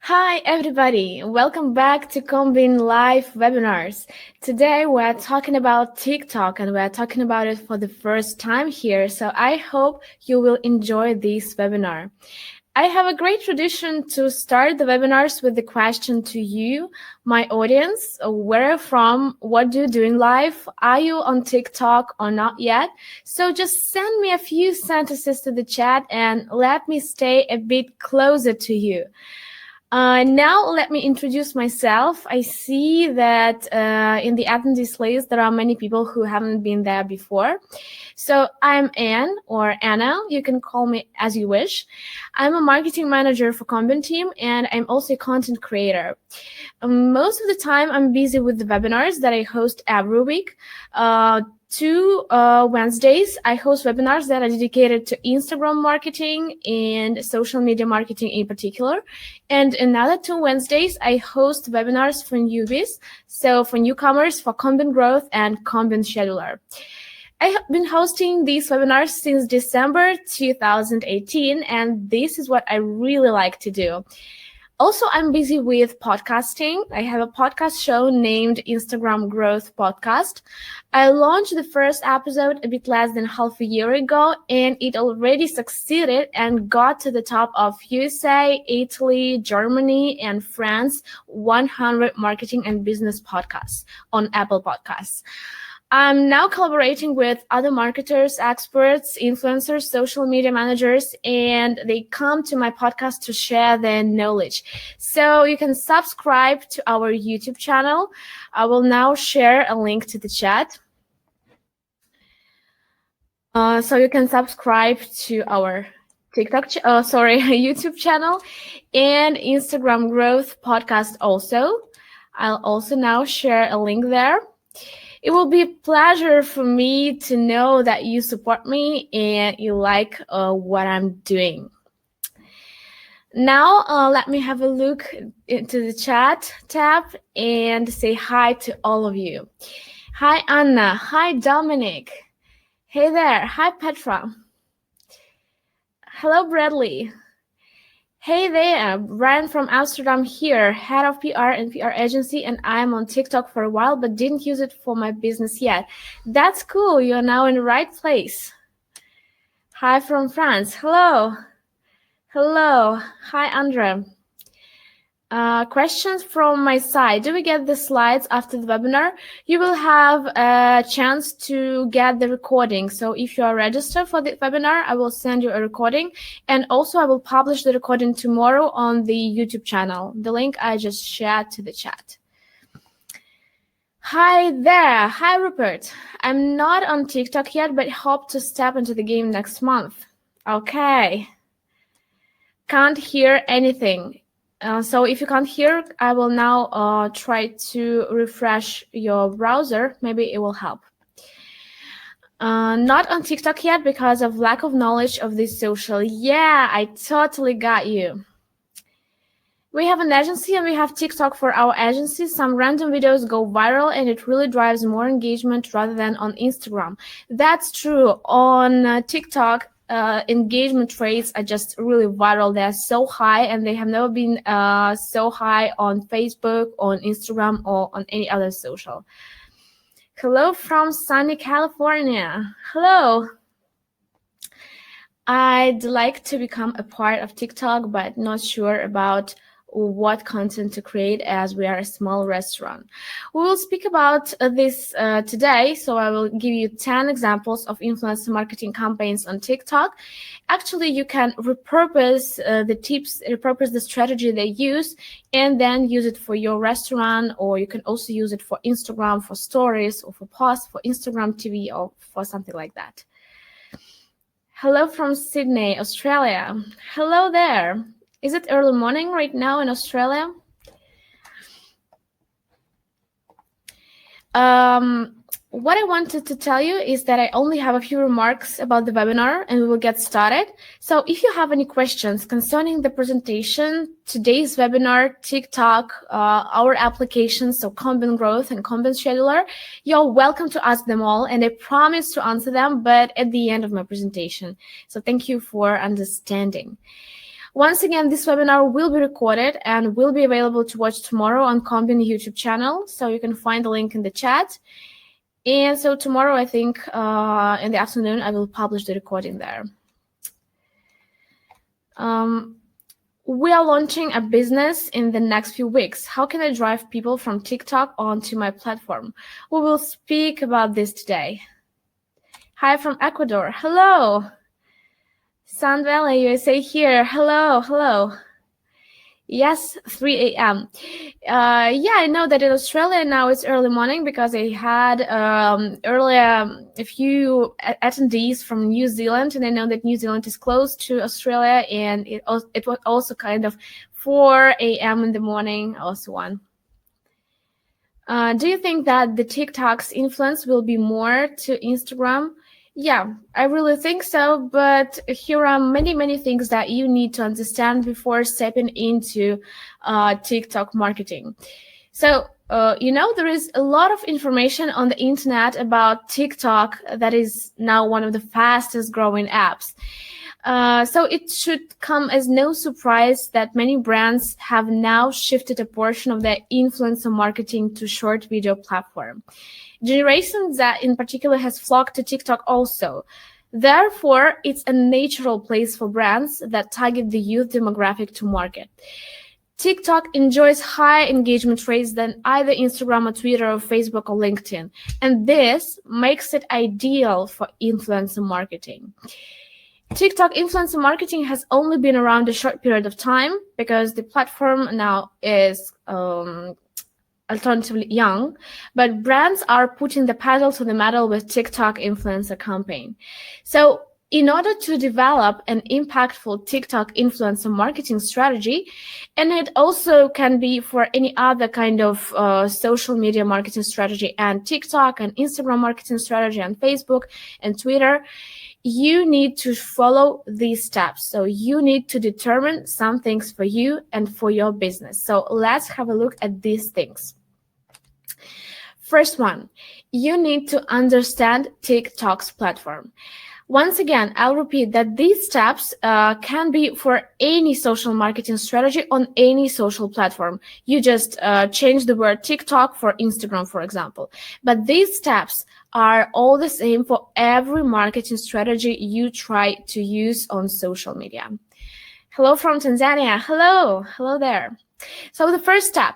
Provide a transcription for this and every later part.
Hi everybody, welcome back to Combine Live webinars. Today we're talking about TikTok and we're talking about it for the first time here, so I hope you will enjoy this webinar. I have a great tradition to start the webinars with the question to you, my audience. Where are you from? What do you do in life? Are you on TikTok or not yet? So just send me a few sentences to the chat and let me stay a bit closer to you. Now let me introduce myself. I see that in the attendees list there are many people who haven't been there before. So I'm Anne, or Anna. You can call me as you wish. I'm a marketing manager for Combine team, and I'm also a content creator. Most of the time I'm busy with the webinars that I host every week. Two Wednesdays, I host webinars that are dedicated to Instagram marketing and social media marketing in particular. And another 2 Wednesdays, I host webinars for newbies, so for newcomers, for Combine Growth and Combine Scheduler. I have been hosting these webinars since December 2018, and this is what I really like to do. Also, I'm busy with podcasting. I have a podcast show named Instagram Growth Podcast. I launched the first episode a bit less than half a year ago, and it already succeeded and got to the top of USA, Italy, Germany, and France 100 marketing and business podcasts on Apple Podcasts. I'm now collaborating with other marketers, experts, influencers, social media managers, and they come to my podcast to share their knowledge. So you can subscribe to our YouTube channel. I will now share a link to the chat. So you can subscribe to our YouTube channel and Instagram Growth Podcast also. I'll also now share a link there. It will be a pleasure for me to know that you support me and you like what I'm doing. Now, let me have a look into the chat tab and say hi to all of you. Hi, Anna. Hi, Dominic. Hey there. Hi, Petra. Hello, Bradley. Hey there, Brian from Amsterdam here, head of PR and PR agency, and I'm on TikTok for a while, but didn't use it for my business yet. That's cool, you're now in the right place. Hi from France, hello. Hello, hi Andre. Questions from my side. Do we get the slides after the webinar? You will have a chance to get the recording. So if you are registered for the webinar, I will send you a recording. And also I will publish the recording tomorrow on the YouTube channel. The link I just shared to the chat. Hi there. Hi, Rupert. I'm not on TikTok yet, but hope to step into the game next month. Okay. Can't hear anything. So if you can't hear, I will now try to refresh your browser. Maybe it will help. Not on TikTok yet because of lack of knowledge of this social. Yeah, I totally got you. We have an agency and we have TikTok for our agency. Some random videos go viral and it really drives more engagement rather than on Instagram. That's true. On TikTok, engagement rates are just really viral. They're so high and they have never been so high on Facebook, on Instagram, or on any other social. Hello from sunny California. Hello. I'd like to become a part of TikTok, but not sure about what content to create as we are a small restaurant. We will speak about this today, so I will give you 10 examples of influencer marketing campaigns on TikTok. Actually, you can repurpose the tips, repurpose the strategy they use, and then use it for your restaurant, or you can also use it for Instagram, for stories, or for posts, for Instagram TV, or for something like that. Hello from Sydney, Australia. Hello there. Is it early morning right now in Australia? What I wanted to tell you is that I only have a few remarks about the webinar and we will get started. So if you have any questions concerning the presentation, today's webinar, TikTok, our applications, so Combine Growth and Combine Scheduler, you're welcome to ask them all and I promise to answer them, but at the end of my presentation. So thank you for understanding. Once again, this webinar will be recorded and will be available to watch tomorrow on Combin YouTube channel. So you can find the link in the chat. And so tomorrow, I think in the afternoon, I will publish the recording there. We are launching a business in the next few weeks. How can I drive people from TikTok onto my platform? We will speak about this today. Hi from Ecuador. Hello. Sun Valley, USA here. Hello, hello. Yes, 3 a.m. Yeah, I know that in Australia now it's early morning because I had earlier a few attendees from New Zealand, and I know that New Zealand is close to Australia, and it was also kind of 4 a.m. in the morning, also one. Do you think that the TikTok's influence will be more to Instagram? Yeah, I really think so, but here are many things that you need to understand before stepping into TikTok marketing. So, there is a lot of information on the internet about TikTok that is now one of the fastest growing apps. So it should come as no surprise that many brands have now shifted a portion of their influencer marketing to short video platform. Generation Z in particular has flocked to TikTok also. Therefore, it's a natural place for brands that target the youth demographic to market. TikTok enjoys higher engagement rates than either Instagram or Twitter or Facebook or LinkedIn, and this makes it ideal for influencer marketing. TikTok influencer marketing has only been around a short period of time because the platform now is alternatively young, but brands are putting the pedal to the metal with TikTok influencer campaign. So in order to develop an impactful TikTok influencer marketing strategy, and it also can be for any other kind of social media marketing strategy and TikTok and Instagram marketing strategy and Facebook and Twitter, you need to follow these steps. So you need to determine some things for you and for your business. So let's have a look at these things. First one, you need to understand TikTok's platform. Once again, I'll repeat that these steps can be for any social marketing strategy on any social platform. You just change the word TikTok for Instagram, for example. But these steps are all the same for every marketing strategy you try to use on social media. Hello from Tanzania. Hello there. So the first step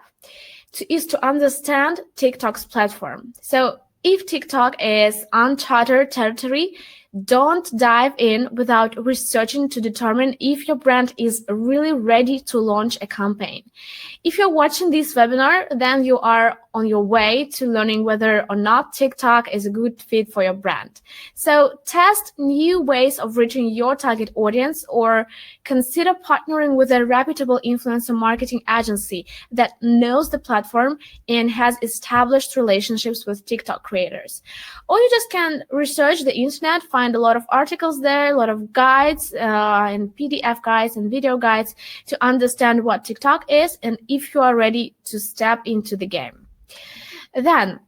is to understand TikTok's platform. So if TikTok is uncharted territory, don't dive in without researching to determine if your brand is really ready to launch a campaign. If you're watching this webinar, then you are on your way to learning whether or not TikTok is a good fit for your brand. So test new ways of reaching your target audience or consider partnering with a reputable influencer marketing agency that knows the platform and has established relationships with TikTok creators. Or you just can research the internet, find a lot of articles there, a lot of guides and PDF guides and video guides to understand what TikTok is and if you are ready to step into the game. Then,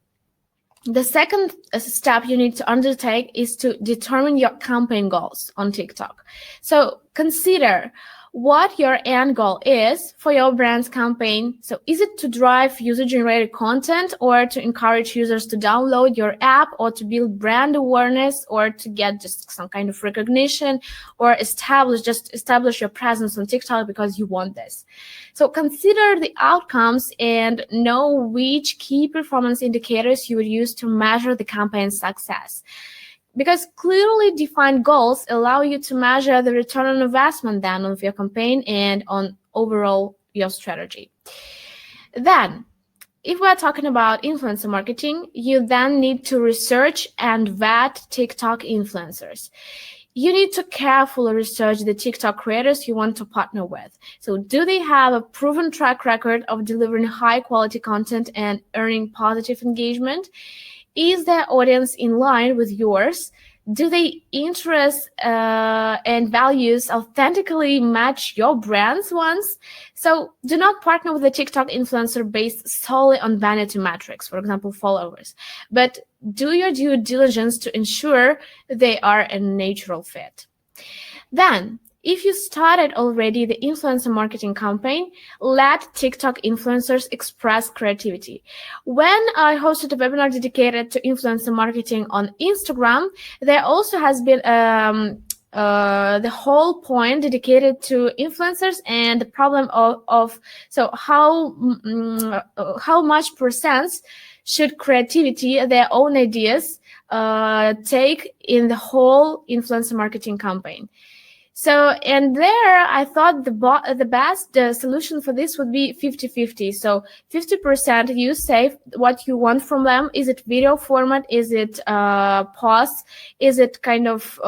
the second step you need to undertake is to determine your campaign goals on TikTok. So consider what your end goal is for your brand's campaign. So is it to drive user-generated content or to encourage users to download your app or to build brand awareness or to get just some kind of recognition or establish your presence on TikTok because you want this? So consider the outcomes and know which key performance indicators you would use to measure the campaign's success. Because clearly defined goals allow you to measure the return on investment then of your campaign and on overall your strategy. Then, if we're talking about influencer marketing, you then need to research and vet TikTok influencers. You need to carefully research the TikTok creators you want to partner with. So do they have a proven track record of delivering high quality content and earning positive engagement? Is their audience in line with yours? Do their interests and values authentically match your brand's ones? So do not partner with a TikTok influencer based solely on vanity metrics, for example, followers, but do your due diligence to ensure they are a natural fit. Then, If you started already the influencer marketing campaign, let TikTok influencers express creativity. When I hosted a webinar dedicated to influencer marketing on Instagram, there also has been the whole point dedicated to influencers and the problem of so how much percent should creativity, their own ideas, take in the whole influencer marketing campaign. So, and there I thought the best solution for this would be 50-50. So 50% you say what you want from them. Is it video format? Is it posts? Is it kind of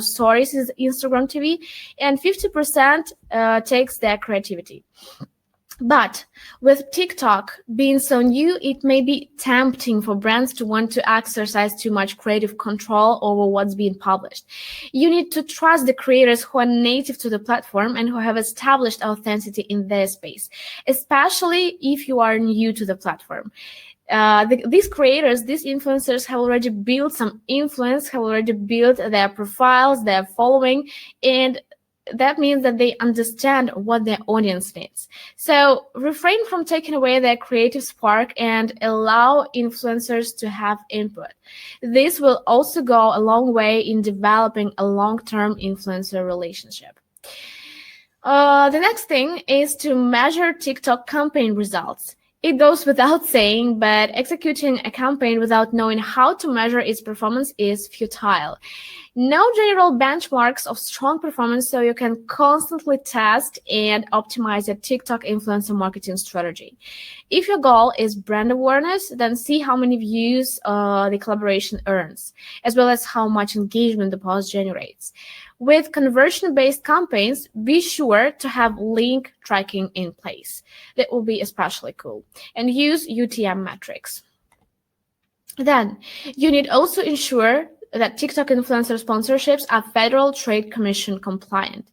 stories? Is it Instagram TV? And 50% takes their creativity. But with TikTok being so new, it may be tempting for brands to want to exercise too much creative control over what's being published. You need to trust the creators who are native to the platform and who have established authenticity in their space, especially if you are new to the platform. These creators, these influencers have already built some influence, have already built their profiles, their following, and that means that they understand what their audience needs. So refrain from taking away their creative spark and allow influencers to have input. This will also go a long way in developing a long-term influencer relationship. The next thing is to measure TikTok campaign results. It goes without saying, but executing a campaign without knowing how to measure its performance is futile. No general benchmarks of strong performance, so you can constantly test and optimize your TikTok influencer marketing strategy. If your goal is brand awareness, then see how many views the collaboration earns, as well as how much engagement the post generates. With conversion-based campaigns, be sure to have link tracking in place. That will be especially cool. And use UTM metrics. Then, you need also ensure that TikTok influencer sponsorships are Federal Trade Commission compliant.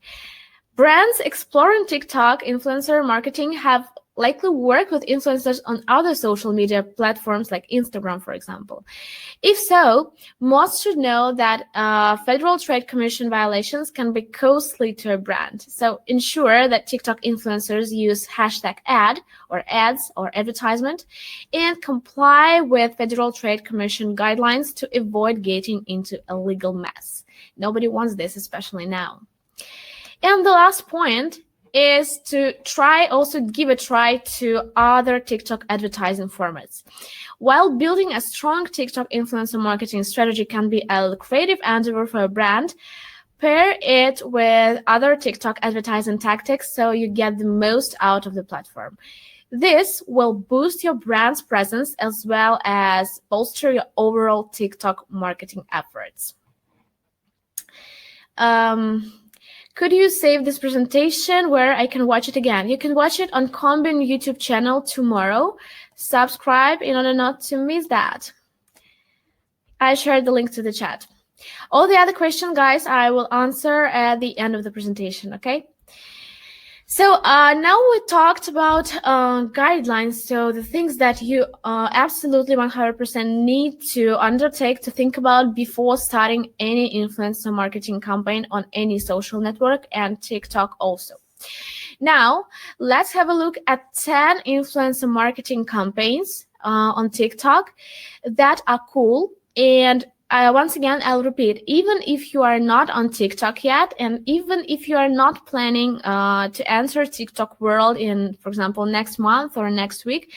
Brands exploring TikTok influencer marketing have likely worked with influencers on other social media platforms like Instagram, for example. If so, most should know that Federal Trade Commission violations can be costly to a brand. So ensure that TikTok influencers use hashtag ad or ads or advertisement and comply with Federal Trade Commission guidelines to avoid getting into a legal mess. Nobody wants this, especially now. And the last point is to give a try to other TikTok advertising formats. While building a strong TikTok influencer marketing strategy can be a lucrative endeavor for a brand, pair it with other TikTok advertising tactics so you get the most out of the platform. This will boost your brand's presence as well as bolster your overall TikTok marketing efforts. Could you save this presentation where I can watch it again? You can watch it on Combin YouTube channel tomorrow. Subscribe in order not to miss that. I shared the link to the chat. All the other questions, guys, I will answer at the end of the presentation, okay? So now we talked about guidelines, so the things that you absolutely 100% need to undertake to think about before starting any influencer marketing campaign on any social network and TikTok also. Now, let's have a look at 10 influencer marketing campaigns on TikTok that are cool. And once again, I'll repeat, even if you are not on TikTok yet, and even if you are not planning to enter TikTok world in, for example, next month or next week,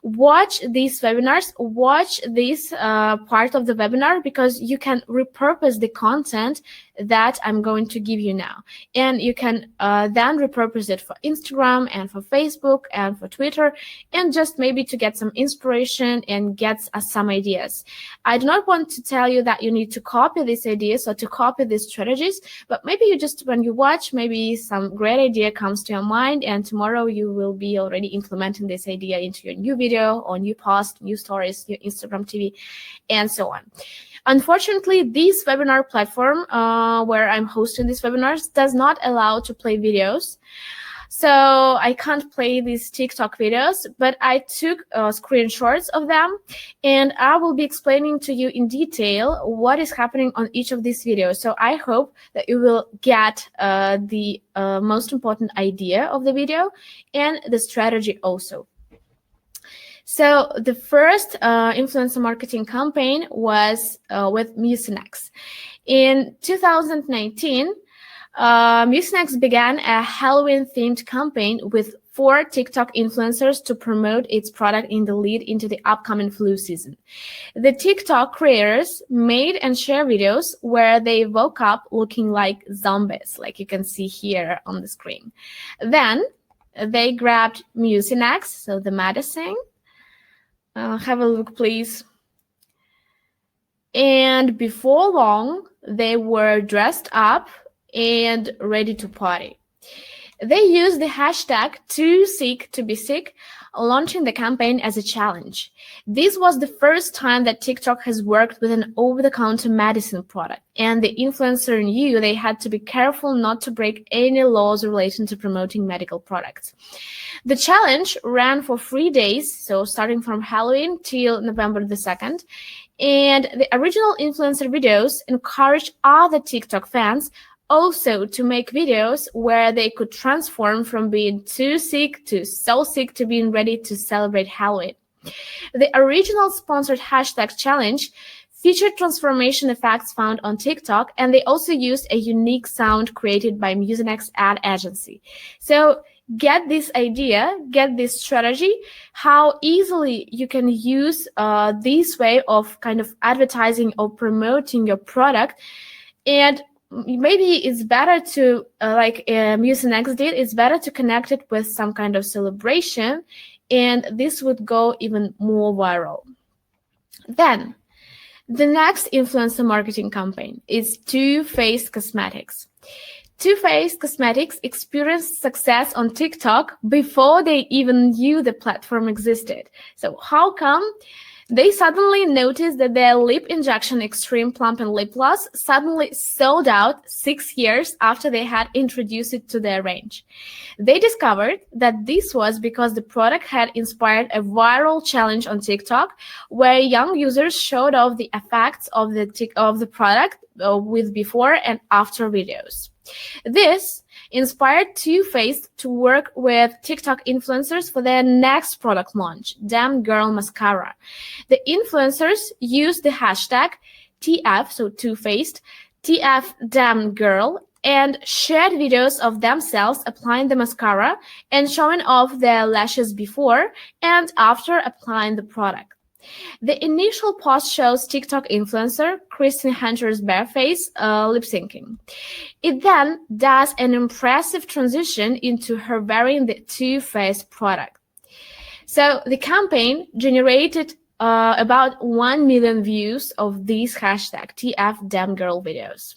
watch these webinars, watch this part of the webinar, because you can repurpose the content that I'm going to give you now. And you can then repurpose it for Instagram and for Facebook and for Twitter, and just maybe to get some inspiration and get some ideas. I do not want to tell you that you need to copy these ideas or to copy these strategies, but maybe you just, when you watch, maybe some great idea comes to your mind, and tomorrow you will be already implementing this idea into your new video or new post, new stories, new Instagram TV, and so on. Unfortunately, this webinar platform where I'm hosting these webinars does not allow to play videos. So I can't play these TikTok videos, but I took screenshots of them, and I will be explaining to you in detail what is happening on each of these videos. So I hope that you will get the most important idea of the video and the strategy also. So the first influencer marketing campaign was with Mucinex. In 2019, Mucinex began a Halloween-themed campaign with 4 TikTok influencers to promote its product in the lead into the upcoming flu season. The TikTok creators made and shared videos where they woke up looking like zombies, like you can see here on the screen. Then they grabbed Mucinex, so the medicine. Have a look, please. And before long, they were dressed up and ready to party. They used the hashtag #TooSickToBeSick, launching the campaign as a challenge. This was the first time that TikTok has worked with an over-the-counter medicine product, and the influencer knew they had to be careful not to break any laws relating to promoting medical products. The challenge ran for 3 days, so starting from Halloween till November the 2nd, and the original influencer videos encouraged other TikTok fans also to make videos where they could transform from being too sick to so sick to being ready to celebrate Halloween. The original sponsored hashtag challenge featured transformation effects found on TikTok, and they also used a unique sound created by Mucinex ad agency. So get this idea, get this strategy, how easily you can use this way of kind of advertising or promoting your product. And maybe it's better to, like Mucinex did, it's better to connect it with some kind of celebration, and this would go even more viral. Then, the next influencer marketing campaign is Too Faced Cosmetics. Too Faced Cosmetics experienced success on TikTok before they even knew the platform existed. So how come? They suddenly noticed that their lip injection Extreme Plump and Lip Gloss suddenly sold out 6 years after they had introduced it to their range. They discovered that this was because the product had inspired a viral challenge on TikTok where young users showed off the effects of the product with before and after videos. This inspired Too Faced to work with TikTok influencers for their next product launch, Damn Girl Mascara. The influencers used the hashtag TF, so Too Faced, TF Damn Girl, and shared videos of themselves applying the mascara and showing off their lashes before and after applying the product. The initial post shows TikTok influencer Kristen Hunter's bare face lip syncing. It then does an impressive transition into her wearing the Too Faced product. So the campaign generated about 1 million views of these hashtag TFDamnGirl videos.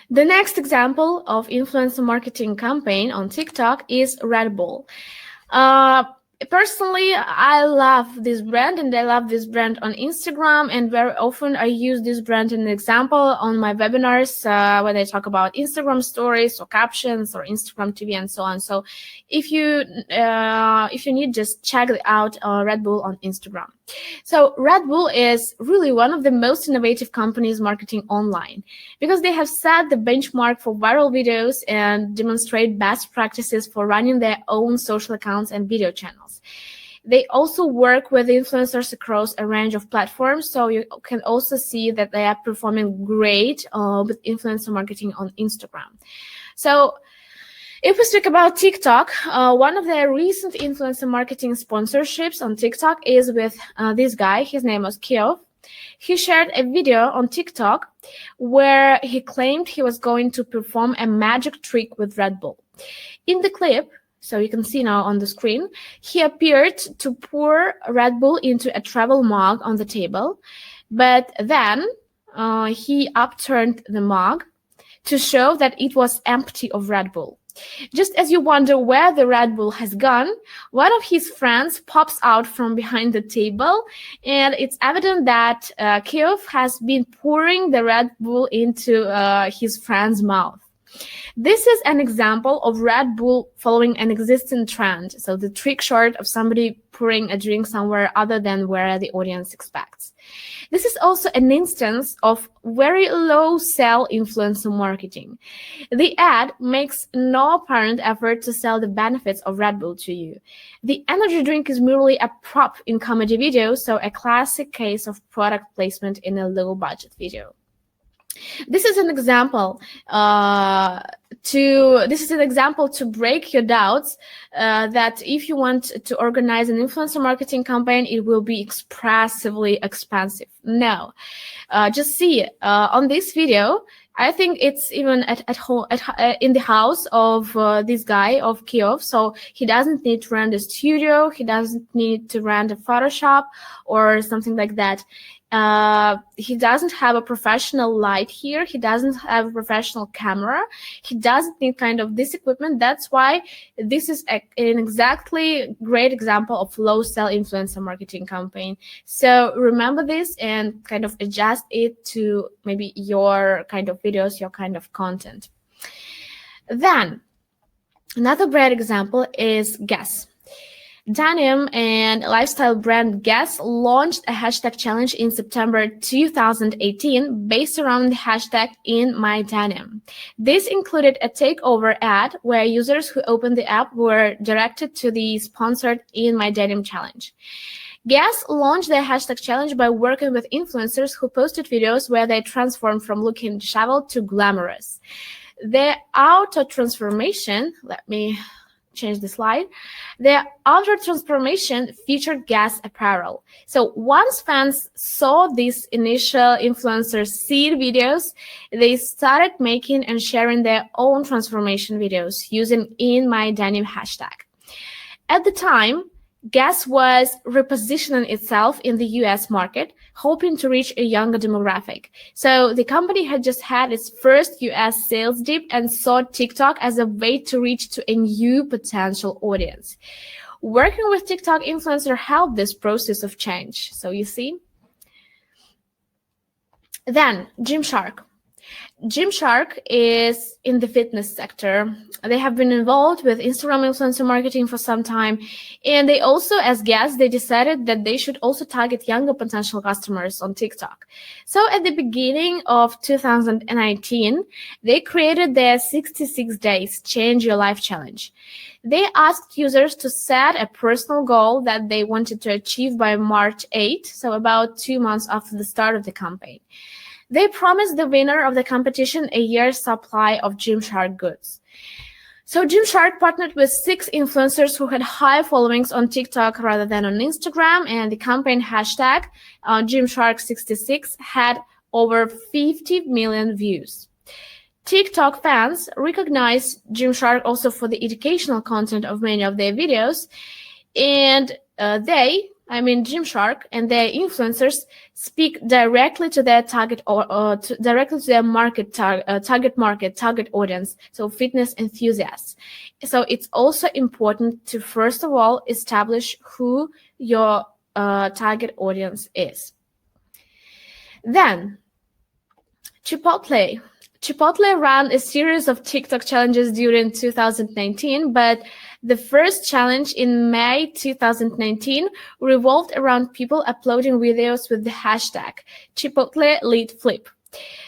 The next example of influencer marketing campaign on TikTok is Red Bull. Personally, I love this brand, and I love this brand on Instagram, and very often I use this brand as an example on my webinars when I talk about Instagram stories or captions or Instagram TV and so on. So if you need, just check out Red Bull on Instagram. So Red Bull is really one of the most innovative companies marketing online because they have set the benchmark for viral videos and demonstrate best practices for running their own social accounts and video channels. They also work with influencers across a range of platforms, so you can also see that they are performing great with influencer marketing on Instagram. So if we speak about TikTok, one of their recent influencer marketing sponsorships on TikTok is with this guy. His name was Kiev. He shared a video on TikTok where he claimed he was going to perform a magic trick with Red Bull. In the clip, so you can see now on the screen, he appeared to pour Red Bull into a travel mug on the table, but then he upturned the mug to show that it was empty of Red Bull. Just as you wonder where the Red Bull has gone, one of his friends pops out from behind the table, and it's evident that Kiev has been pouring the Red Bull into his friend's mouth. This is an example of Red Bull following an existing trend. So the trick shot of somebody pouring a drink somewhere other than where the audience expects. This is also an instance of very low sell influencer marketing. The ad makes no apparent effort to sell the benefits of Red Bull to you. The energy drink is merely a prop in comedy video, so a classic case of product placement in a low budget video. This is an example to break your doubts that if you want to organize an influencer marketing campaign, it will be expressively expensive. No, just see on this video. I think it's even at home in the house of this guy of Kiev. So he doesn't need to rent a studio. He doesn't need to rent a Photoshop or something like that. He doesn't have a professional light here. He doesn't have a professional camera. He doesn't need kind of this equipment. That's why this is an exactly great example of low sell influencer marketing campaign. So remember this and kind of adjust it to maybe your kind of videos, your kind of content. Then another great example is Guess. Denim and lifestyle brand Guess launched a hashtag challenge in September 2018 based around the hashtag In My Denim. This included a takeover ad where users who opened the app were directed to the sponsored In My Denim challenge. Guess launched their hashtag challenge by working with influencers who posted videos where they transformed from looking disheveled to glamorous. Their outer transformation, let me change the slide. Their outer transformation featured Guess apparel. So once fans saw these initial influencer seed videos, they started making and sharing their own transformation videos using In My Denim hashtag. At the time, Guess was repositioning itself in the US market, hoping to reach a younger demographic. So the company had just had its first US sales dip and saw TikTok as a way to reach to a new potential audience. Working with TikTok influencer helped this process of change. So you see. Then Gymshark. Gymshark is in the fitness sector. They have been involved with Instagram influencer marketing for some time. And they also, as Guess, they decided that they should also target younger potential customers on TikTok. So at the beginning of 2019, they created their 66 days Change Your Life challenge. They asked users to set a personal goal that they wanted to achieve by March 8, so about 2 months after the start of the campaign. They promised the winner of the competition a year's supply of Gymshark goods. So Gymshark partnered with 6 influencers who had high followings on TikTok rather than on Instagram, and the campaign hashtag Gymshark66 had over 50 million views. TikTok fans recognized Gymshark also for the educational content of many of their videos, and Gymshark and their influencers speak directly to their target directly to their target audience, so fitness enthusiasts. So it's also important to first of all establish who your target audience is. Then Chipotle. Chipotle ran a series of TikTok challenges during 2019, but the first challenge in May 2019 revolved around people uploading videos with the hashtag Chipotle Lead Flip.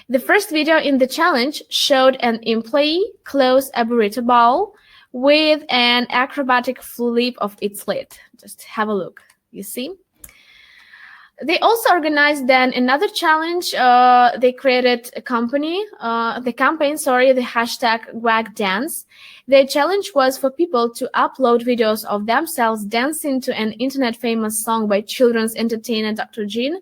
The first video in the challenge showed an employee close a burrito bowl with an acrobatic flip of its lid. Just have a look, you see? They also organized then another challenge. They created the hashtag Wag Dance. Their challenge was for people to upload videos of themselves dancing to an internet famous song by children's entertainer Dr. Jean.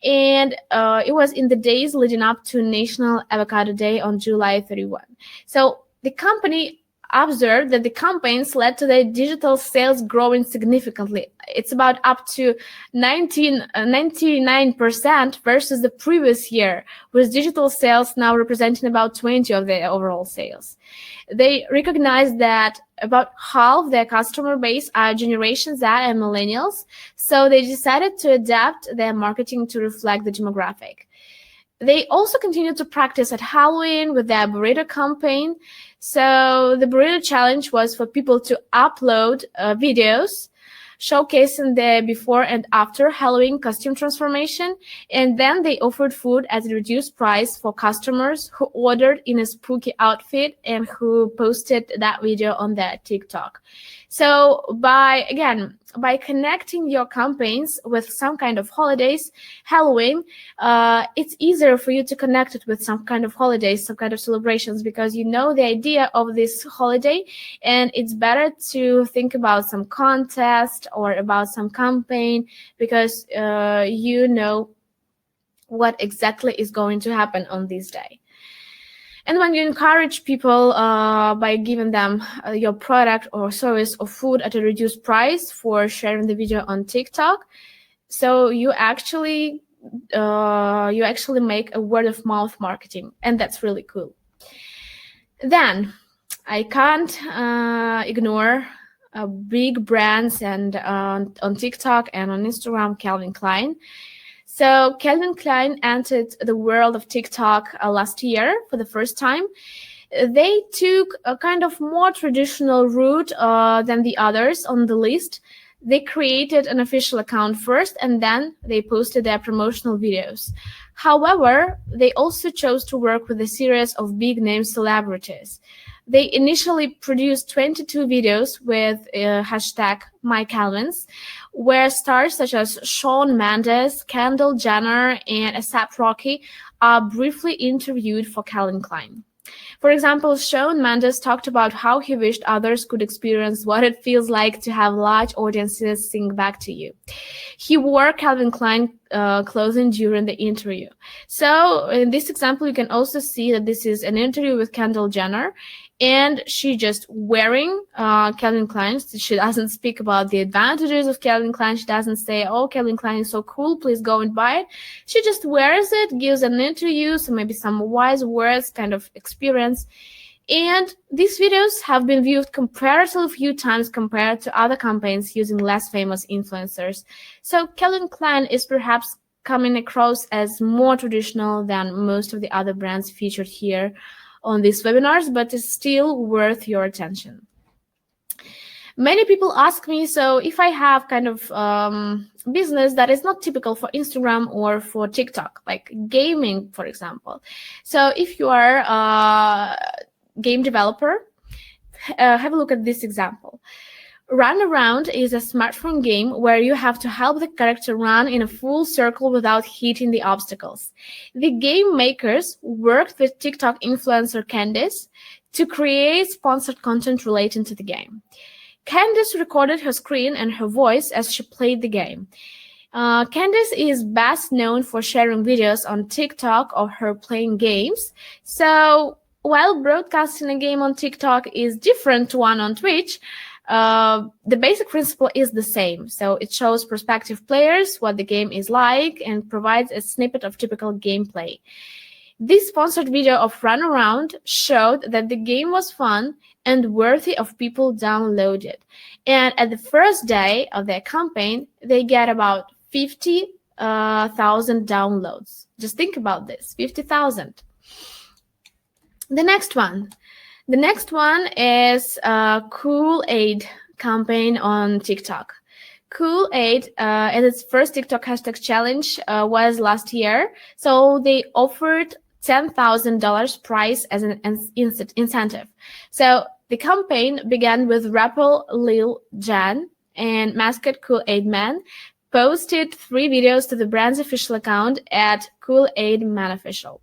And it was in the days leading up to National Avocado Day on July 31. So the company observed that the campaigns led to their digital sales growing significantly. It's about up to 99% versus the previous year, with digital sales now representing about 20% of their overall sales. They recognized that about half their customer base are Generation Z and millennials, so they decided to adapt their marketing to reflect the demographic. They also continue to practice at Halloween with their burrito campaign. So the burrito challenge was for people to upload videos showcasing the before and after Halloween costume transformation, and then they offered food at a reduced price for customers who ordered in a spooky outfit and who posted that video on their TikTok. So by connecting your campaigns with some kind of holidays, Halloween, it's easier for you to connect it with some kind of holidays, some kind of celebrations, because you know the idea of this holiday, and it's better to think about some contest or about some campaign because you know what exactly is going to happen on this day. And when you encourage people by giving them your product or service or food at a reduced price for sharing the video on TikTok, so you actually make a word of mouth marketing, and that's really cool. Then I can't ignore big brands and on TikTok and on Instagram, Calvin Klein. So Calvin Klein entered the world of TikTok last year for the first time. They took a kind of more traditional route than the others on the list. They created an official account first, and then they posted their promotional videos. However, they also chose to work with a series of big-name celebrities. They initially produced 22 videos with hashtag #MyCalvins, where stars such as Shawn Mendes, Kendall Jenner, and A$AP Rocky are briefly interviewed for Calvin Klein. For example, Shawn Mendes talked about how he wished others could experience what it feels like to have large audiences sing back to you. He wore Calvin Klein clothing during the interview. So in this example, you can also see that this is an interview with Kendall Jenner, and she just wearing Calvin Klein. She doesn't speak about the advantages of Calvin Klein. She doesn't say, oh, Calvin Klein is so cool, please go and buy it. She just wears it, gives an interview, so maybe some wise words, kind of experience. And these videos have been viewed comparatively few times compared to other campaigns using less famous influencers. So Calvin Klein is perhaps coming across as more traditional than most of the other brands featured here on these webinars, but is still worth your attention. Many people ask me, so if I have kind of business that is not typical for Instagram or for TikTok, like gaming, for example. So if you are a game developer, have a look at this example. Run Around is a smartphone game where you have to help the character run in a full circle without hitting the obstacles. The game makers worked with TikTok influencer Candice to create sponsored content relating to the game. Candice recorded her screen and her voice as she played the game. Candice is best known for sharing videos on TikTok of her playing games. So while broadcasting a game on TikTok is different to one on Twitch, the basic principle is the same. So it shows prospective players what the game is like and provides a snippet of typical gameplay. This sponsored video of Run Around showed that the game was fun and worthy of people downloaded. And at the first day of their campaign, they get about 50,000 downloads. Just think about this, 50,000. The next one is a Kool-Aid campaign on TikTok. Kool-Aid, at its first TikTok hashtag challenge, was last year. So they offered $10,000 prize as an incentive. So the campaign began with rapper Lil Jon and mascot Kool-Aid Man posted 3 videos to the brand's official account at Kool-Aid Man Official.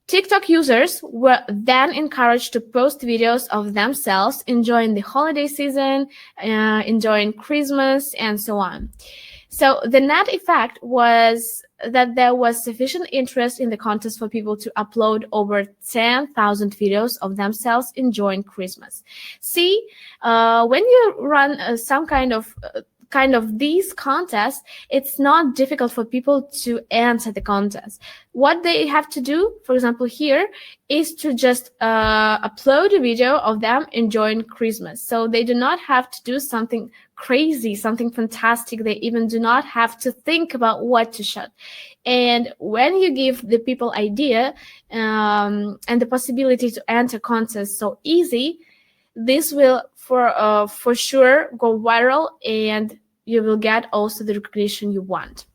TikTok users were then encouraged to post videos of themselves enjoying the holiday season, enjoying Christmas, and so on. So the net effect was that there was sufficient interest in the contest for people to upload over 10,000 videos of themselves enjoying Christmas. See, when you run some kind of kind of these contests, it's not difficult for people to enter the contest. What they have to do, for example, here, is to just upload a video of them enjoying Christmas. So they do not have to do something crazy, something fantastic. They even do not have to think about what to shoot. And when you give the people idea and the possibility to enter contests so easy, this will for sure go viral, and you will get also the recognition you want.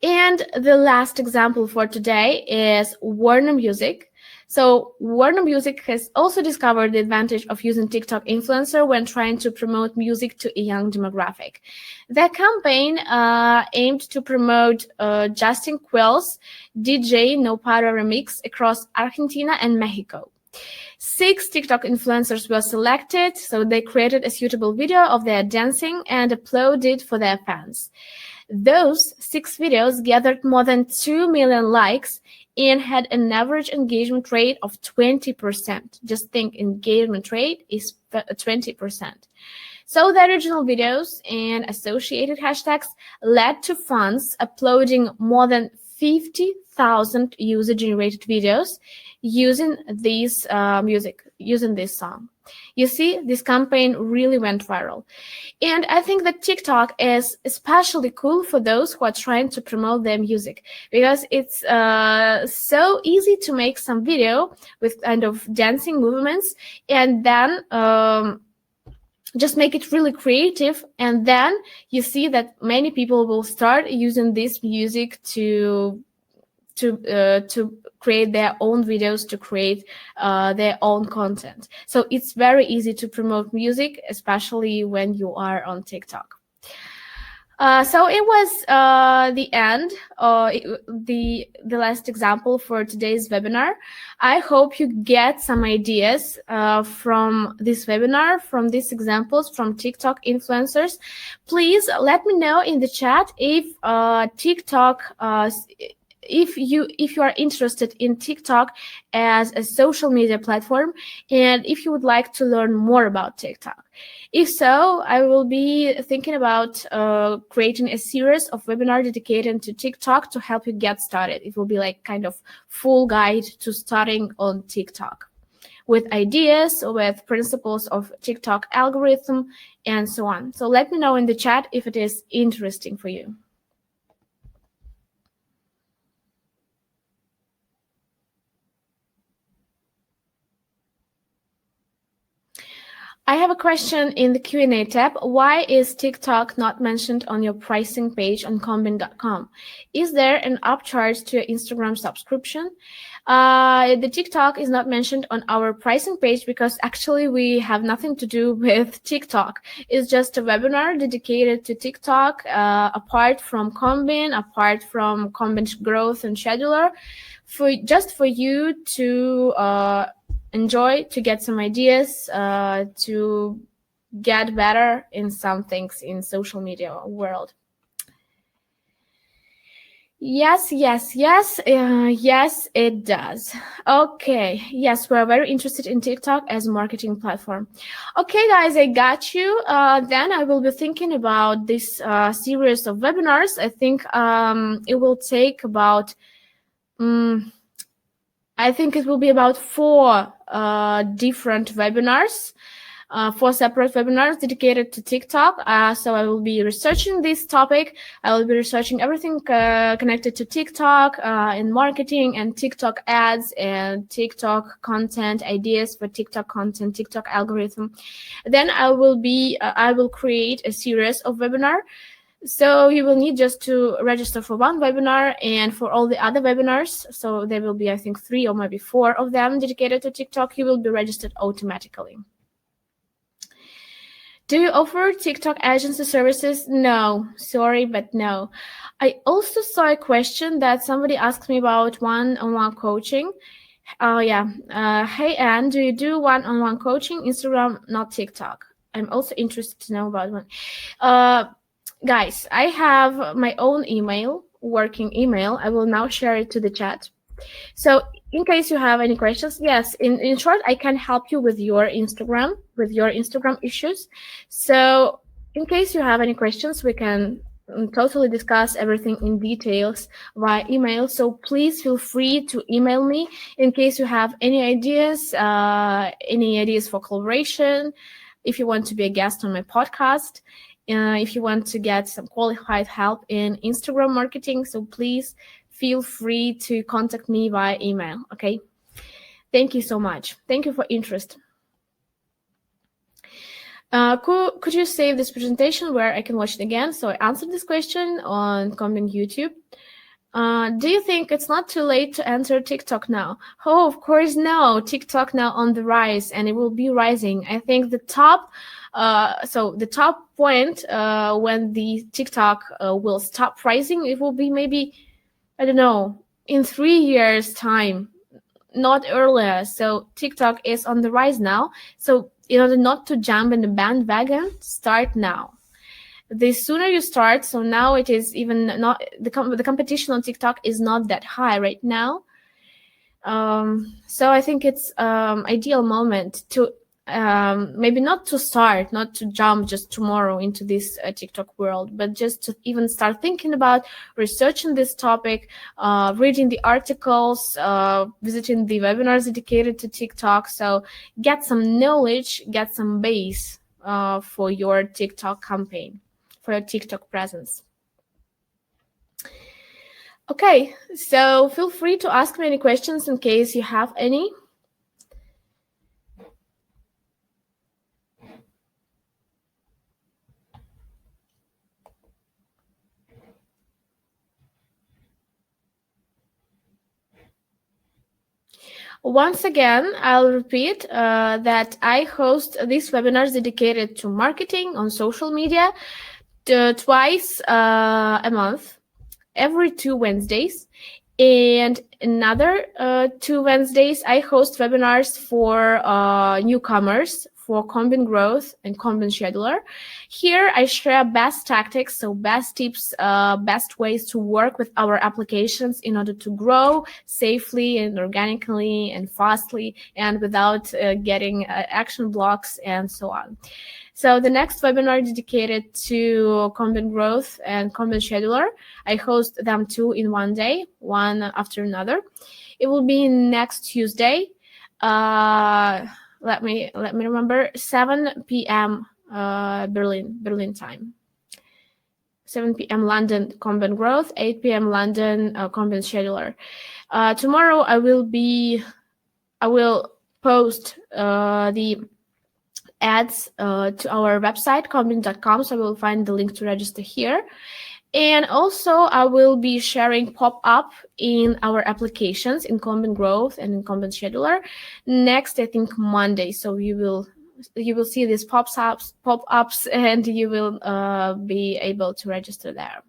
And the last example for today is Warner Music. So Warner Music has also discovered the advantage of using TikTok influencer when trying to promote music to a young demographic. Their campaign aimed to promote Justin Quill's DJ No Para remix across Argentina and Mexico. 6 TikTok influencers were selected, so they created a suitable video of their dancing and uploaded for their fans. Those 6 videos gathered more than 2 million likes and had an average engagement rate of 20%. Just think, engagement rate is 20%. So the original videos and associated hashtags led to fans uploading more than 50,000 user-generated videos using this using this song. You see, this campaign really went viral. And I think that TikTok is especially cool for those who are trying to promote their music, because it's so easy to make some video with kind of dancing movements and then just make it really creative, and then you see that many people will start using this music to create their own videos, to create their own content. So it's very easy to promote music, especially when you are on TikTok. So it was the end, the last example for today's webinar. I hope you get some ideas from this webinar, from these examples, from TikTok influencers. Please let me know in the chat if TikTok if you are interested in TikTok as a social media platform, and if you would like to learn more about TikTok. If so, I will be thinking about creating a series of webinars dedicated to TikTok to help you get started. It will be like kind of full guide to starting on TikTok, with ideas, with principles of TikTok algorithm, and so on. So let me know in the chat if it is interesting for you. I have a question in the Q&A tab. Why is TikTok not mentioned on your pricing page on Combin.com? Is there an upcharge to your Instagram subscription? The TikTok is not mentioned on our pricing page because actually we have nothing to do with TikTok. It's just a webinar dedicated to TikTok, apart from Combin, apart from Combin's growth and scheduler, just for you to enjoy, to get some ideas, to get better in some things in social media world. Yes, it does. Okay, yes, we're very interested in TikTok as a marketing platform. Okay, guys, I got you. Then I will be thinking about this series of webinars. I think it will take about I think it will be about 4 different webinars, 4 separate webinars dedicated to TikTok. So I will be researching this topic. I will be researching everything connected to TikTok in marketing and TikTok ads and TikTok content, ideas for TikTok content, TikTok algorithm. Then I will create a series of webinars. So you will need just to register for one webinar, and for all the other webinars, so there will be, I think, 3 or maybe 4 of them dedicated to TikTok, you will be registered automatically. Do you offer TikTok agency services? No, sorry, but no. I also saw a question that somebody asked me about one-on-one coaching. Hey, Anne, do you do one-on-one coaching? Instagram, not TikTok. I'm also interested to know about one. Guys, I have my own email, working email. I will now share it to the chat. So in case you have any questions, yes, in short, I can help you with your Instagram issues. So In case you have any questions, we can totally discuss everything in details via email. So please feel free to email me in case you have any ideas for collaboration, if you want to be a guest on my podcast, if you want to get some qualified help in Instagram marketing. So please feel free to contact me via email. Okay. Thank you so much. Thank you for interest. Could you save this presentation where I can watch it again? So I answered this question on Combin YouTube. Do you think it's not too late to enter TikTok now? Oh, of course, no. TikTok now on the rise, and it will be rising. I think the top point when the TikTok will stop rising, it will be maybe, I don't know, in 3 years' time, not earlier. So TikTok is on the rise now. So in order not to jump in the bandwagon, start now. The sooner you start, so now it is even not, the competition on TikTok is not that high right now. So I think it's ideal moment to maybe not to start, not to jump just tomorrow into this TikTok world, but just to even start thinking about researching this topic, reading the articles, visiting the webinars dedicated to TikTok. So get some knowledge, get some base for your TikTok campaign, for your TikTok presence. Okay, so feel free to ask me any questions in case you have any. Once again, I'll repeat that I host these webinars dedicated to marketing on social media twice a month, every 2 Wednesdays. And another 2 Wednesdays, I host webinars for newcomers for Combin Growth and Combin Scheduler. Here, I share best tactics, so best tips, best ways to work with our applications in order to grow safely and organically and fastly and without getting action blocks and so on. So the next webinar dedicated to Combin Growth and Combin Scheduler, I host them 2 in one day, one after another. It will be next Tuesday. Let me remember, 7 p.m. Berlin time. 7 p.m. London Combin Growth, 8 p.m. London Combin Scheduler. Tomorrow I will post the ads to our website, combin.com, so I will find the link to register here. And also I will be sharing pop-up in our applications in Combin Growth and in Combin Scheduler next, I think, Monday. So you will see these pop-ups and you will be able to register there.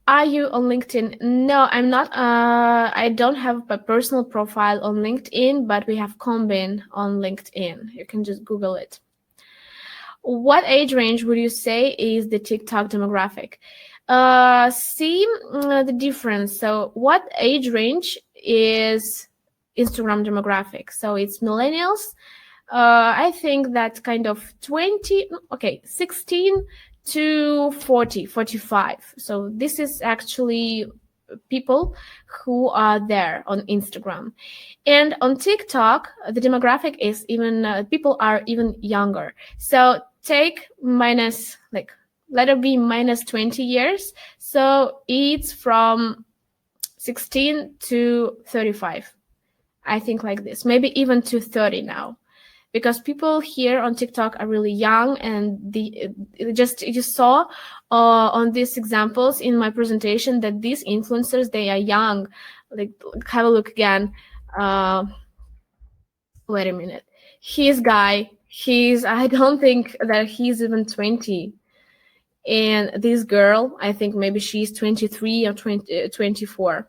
Are you on LinkedIn? No, I'm not. I don't have a personal profile on LinkedIn, but we have Combin on LinkedIn. You can just Google it. What age range would you say is the TikTok demographic? See the difference. So what age range is Instagram demographic? So it's millennials. I think that's kind of 16 to 45. So this is actually people who are there on Instagram. And on TikTok, the demographic is even, people are even younger. So take minus, like, let it be minus 20 years. So it's from 16 to 35. I think like this, maybe even to 30 now. Because people here on TikTok are really young, and you saw on these examples in my presentation that these influencers, they are young. Like, have a look again. Wait a minute. I don't think that he's even 20. And this girl, I think maybe she's 23 or 24.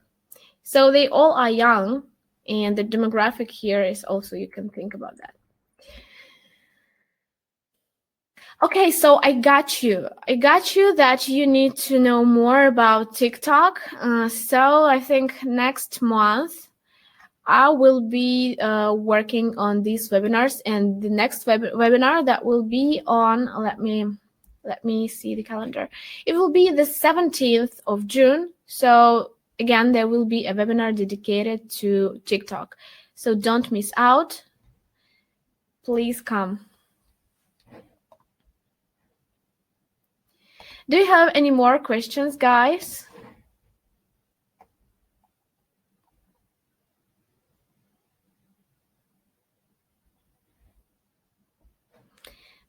So they all are young, and the demographic here is also, you can think about that. Okay, so I got you that you need to know more about TikTok. So I think next month I will be working on these webinars, and the next webinar that will be on, let me see the calendar. It will be the 17th of June. So again, there will be a webinar dedicated to TikTok. So don't miss out. Please come. Do you have any more questions, guys?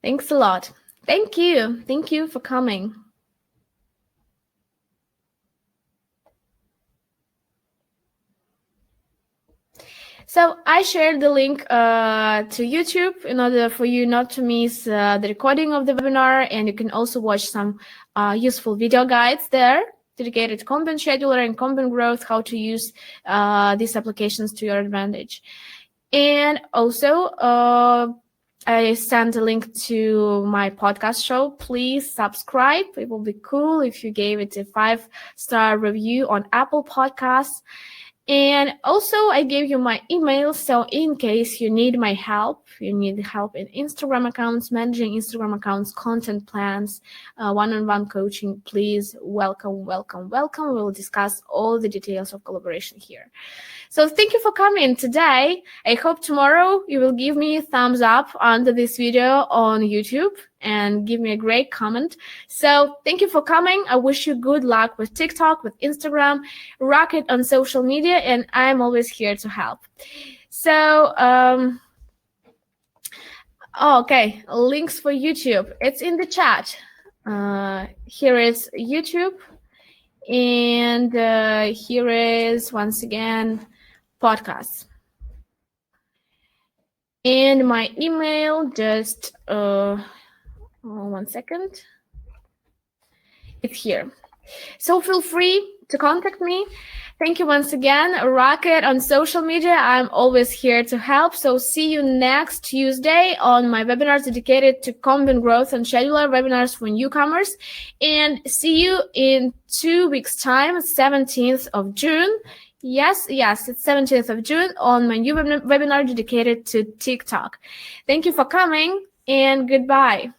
Thanks a lot. Thank you. Thank you for coming. So I shared the link to YouTube in order for you not to miss the recording of the webinar, and you can also watch some useful video guides there dedicated to content scheduler and content growth, how to use these applications to your advantage. And also, I sent a link to my podcast show. Please subscribe. It will be cool if you gave it a 5-star review on Apple Podcasts. And also, I gave you my email, so in case you need my help, you need help in Instagram accounts, managing Instagram accounts, content plans, one-on-one coaching, please welcome. We'll discuss all the details of collaboration here. So thank you for coming today. I hope tomorrow you will give me a thumbs up under this video on YouTube and give me a great comment. So thank you for coming. I wish you good luck with TikTok, with Instagram, rock it on social media, and I'm always here to help. So, okay, links for YouTube. It's in the chat. Here is YouTube, and here is, once again, podcasts. And my email, just 1 second. It's here. So feel free to contact me. Thank you once again. Rock it on social media. I'm always here to help. So see you next Tuesday on my webinars dedicated to content growth and scheduler webinars for newcomers. And see you in 2 weeks' time, 17th of June. Yes, it's 17th of June on my new webinar dedicated to TikTok. Thank you for coming, and goodbye.